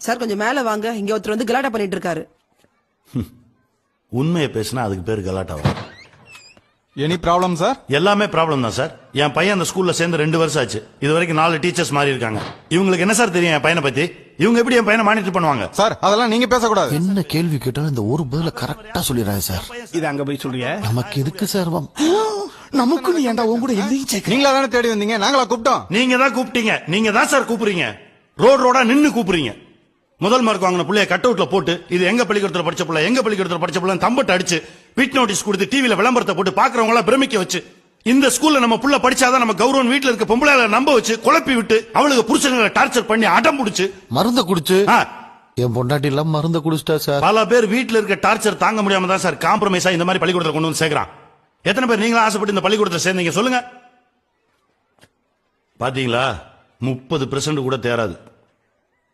Sir கொஞ்சம் மேல வாங்க, இங்க ஒருத்தர் வந்து கலாட்டா பண்ணிட்டு இருக்காரு. உண்மையை பேசினா அதுக்கு பேர் கலாட்டா வரும். Any problem sir? எல்லாமே ப்ராப்ளம் தான் சார். என் பையன் அந்த ஸ்கூல்ல சேர்ந்து 2 வருஷம் ஆச்சு. இது வரைக்கும் 4 டீச்சர்ஸ் மாறி இருக்காங்க. இவங்களுக்கு என்ன சார் தெரியும் என் பையனை பத்தி? இவங்க எப்படி என் பையனை மானிட்டர் பண்ணுவாங்க? சார் அதெல்லாம் நீங்க பேசக்கூடாது. என்ன கேள்வி கேட்டாலும் இந்த ஒரு பதில கரெக்டா சொல்லிடுறாங்க சார். இது அங்க போய் சொல்றியா? நமக்கு எதுக்கு சார்? நமக்கு நீ ஏன்டா உன் கூட எதையும் சேர்க்க? நீங்களா தானே தேடி வந்தீங்க, நாங்களா கூப்பிட்டோம்? நீங்க தான் கூப்பிட்டீங்க. நீங்க தான் சார் கூப்பிடுறீங்க. ரோடா நின்னு கூப்பிடுறீங்க. முதல் மார்க் வாங்கின பிள்ளைய கட் அவுட்ல போட்டு இது எங்க பள்ளிக்கூடத்துல படிச்ச பிள்ளை, எங்க பள்ளிக்கூடத்துல படிச்ச பிள்ளை தம்பட்டு அடிச்சு பிட் நோட்டீஸ் கொடுத்து டிவில விளம்பரத்தை போட்டு பாக்குறவங்க எல்லாம் பிரமிக்க வச்சு இந்த ஸ்கூல்ல நம்ம புள்ள படிச்சாதான் நம்ம கௌரவம் வீட்டுல இருக்க பொம்பளை நம்ப வச்சு குழப்பி விட்டு அவளுக்கு புருஷங்களை டார்ச்சர் பண்ணி அடம் பிடிச்சு மருந்த குடிச்சு என் பொண்டாட்டி எல்லாம் மருந்த குடிச்சிட்டா சார். பல பேர் வீட்டுல இருக்க டார்ச்சர் தாங்க முடியாம தான் சார் காம்ப்ரமைஸா இந்த மாதிரி பள்ளிக்கூடத்துல கொண்டு வந்து சேர்க்கிறான். எத்தனை பேர் நீங்களும் ஆசைப்பட்டு இந்த பள்ளிக்கூடத்துல சேர்ந்தீங்க சொல்லுங்க? பாத்தீங்களா, 30% கூட தேராது.